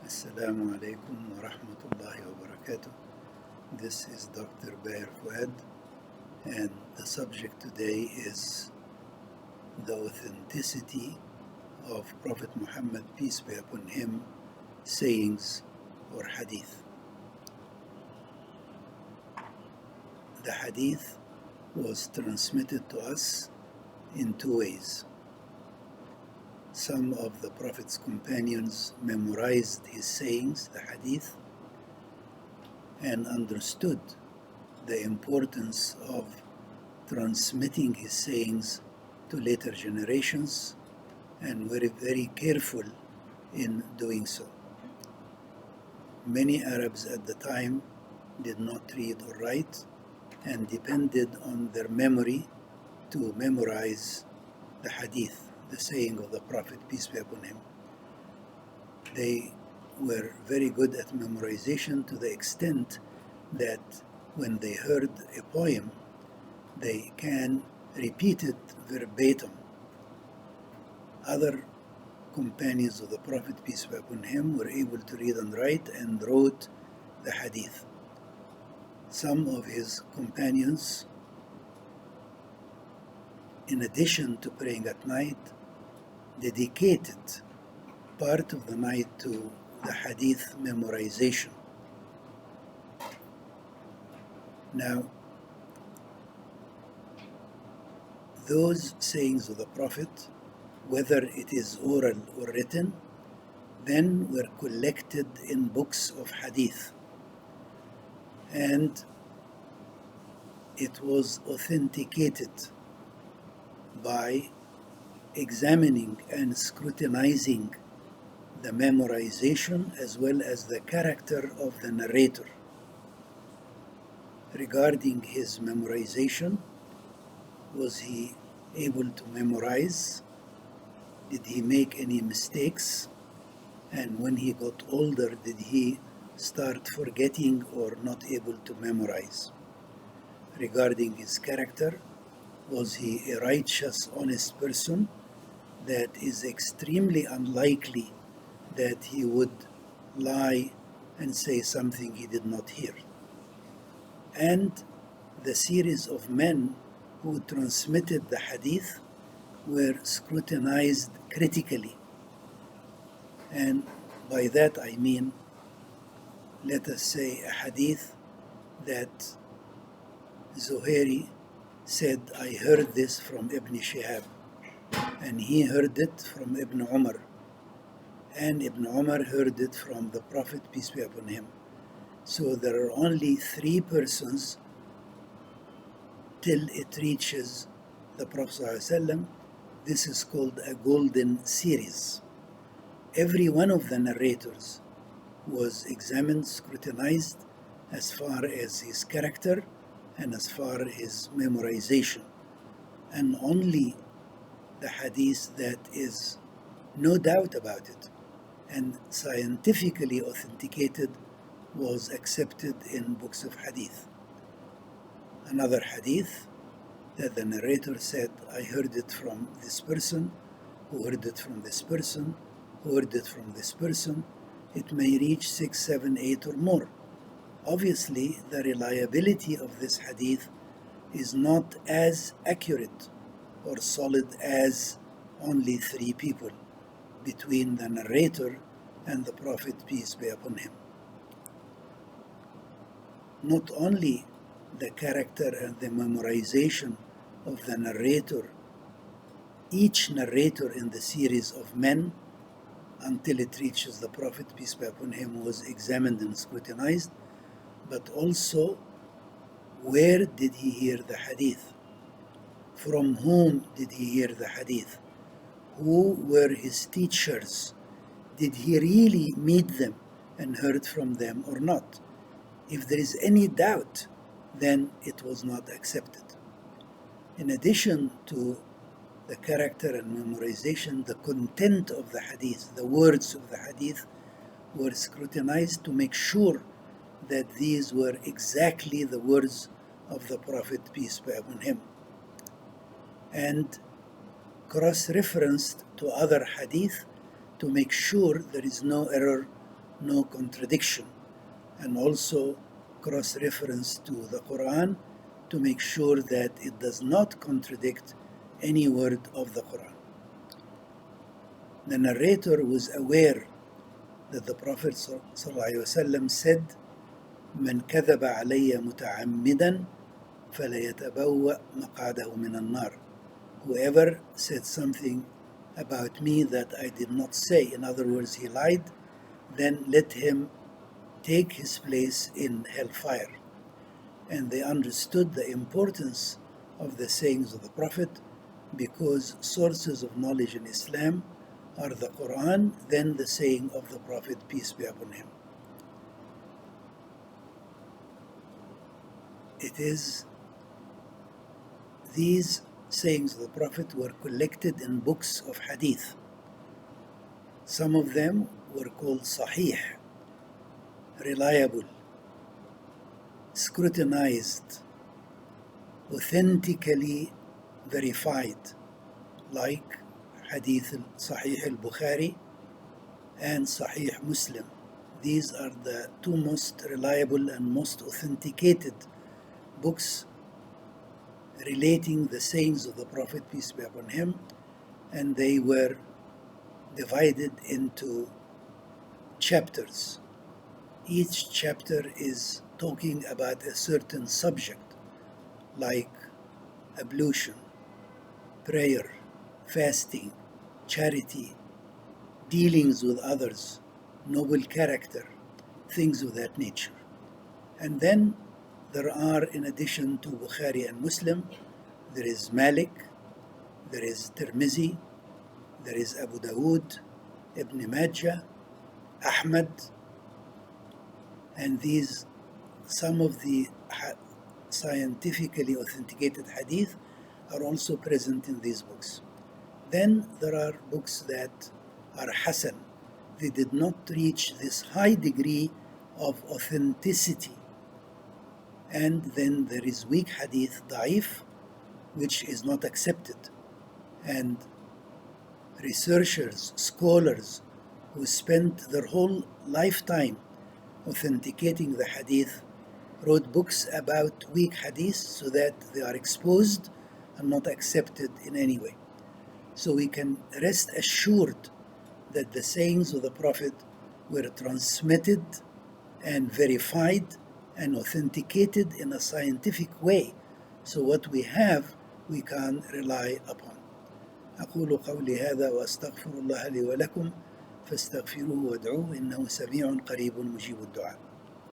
Assalamu alaikum wa rahmatullahi wa barakatuh. This is Dr. Baher Fuad, and the subject today is the authenticity of Prophet Muhammad, peace be upon him, sayings or hadith. The hadith was transmitted to us in two ways. Some of the Prophet's companions memorized his sayings, the hadith, and understood the importance of transmitting his sayings to later generations, and were very careful in doing so. Many Arabs at the time did not read or write and depended on their memory to memorize the hadith, the saying of the Prophet, peace be upon him. They were very good at memorization to the extent that when they heard a poem, they can repeat it verbatim. Other companions of the Prophet, peace be upon him, were able to read and write and wrote the hadith. Some of his companions, in addition to praying at night, dedicated part of the night to the hadith memorization. Now, those sayings of the Prophet, whether it is oral or written, then were collected in books of hadith, and it was authenticated by examining and scrutinizing the memorization as well as the character of the narrator. Regarding his memorization, was he able to memorize? Did he make any mistakes? And when he got older, did he start forgetting or not able to memorize? Regarding his character, was he a righteous, honest person that is extremely unlikely that he would lie and say something he did not hear? And the series of men who transmitted the hadith were scrutinized critically. And by that I mean, let us say a hadith that Zuhairi said, I heard this from Ibn Shihab, and he heard it from Ibn Umar, and Ibn Umar heard it from the Prophet, peace be upon him. So there are only three persons till it reaches the Prophet ﷺ. This is called a golden series. Every one of the narrators was examined, scrutinized as far as his character and as far as his memorization. And only the hadith that is no doubt about it and scientifically authenticated was accepted in books of hadith. Another hadith that the narrator said, I heard it from this person, who heard it from this person, who heard it from this person. It may reach 6, 7, 8 or more. Obviously, the reliability of this hadith is not as accurate or solid as only three people between the narrator and the Prophet, peace be upon him. Not only the character and the memorization of the narrator, each narrator in the series of men until it reaches the Prophet, peace be upon him, was examined and scrutinized, but also where did he hear the hadith? From whom did he hear the hadith? Who were his teachers? Did he really meet them and heard from them or not? If there is any doubt, then it was not accepted. In addition to the character and memorization, the content of the hadith, the words of the hadith, were scrutinized to make sure that these were exactly the words of the Prophet, peace be upon him, and cross-referenced to other hadith to make sure there is no error no contradiction, and also cross-reference to the Quran to make sure that it does not contradict any word of the Quran. The narrator was aware that the Prophet ﷺ said, "من كذب علي متعمدا فليتبوأ مقعده من النار." Whoever said something about me that I did not say, in other words, he lied, then let him take his place in hellfire. And they understood the importance of the sayings of the Prophet, because sources of knowledge in Islam are the Quran, then the saying of the Prophet, peace be upon him. It is these sayings of the Prophet were collected in books of Hadeeth. Some of them were called Sahih, reliable, scrutinized, authentically verified, like Hadeeth Sahih al-Bokhari and Sahih Muslim. These are the two most reliable and most authenticated books relating the sayings of the Prophet, peace be upon him, and they were divided into chapters. Each chapter is talking about a certain subject, like ablution, prayer, fasting, charity, dealings with others, noble character, things of that nature. And then there are, in addition to Bokhari and Muslim, there is Malik, there is Termedhi, there is Abu Dawood, Ibn Majja, Ahmad, and these, some of the scientifically authenticated hadith are also present in these books. Then there are books that are Hasan. They did not reach this high degree of authenticity. And then there is weak hadith, da'if, which is not accepted. And researchers, scholars who spent their whole lifetime authenticating the hadith wrote books about weak hadith so that they are exposed and not accepted in any way. So we can rest assured that the sayings of the Prophet were transmitted and verified and authenticated in a scientific way. So what we have, we can rely upon. أقول قولي هذا وأستغفر الله لي ولكم فاستغفروه وادعوه إنه سميع قريب مجيب الدعاء.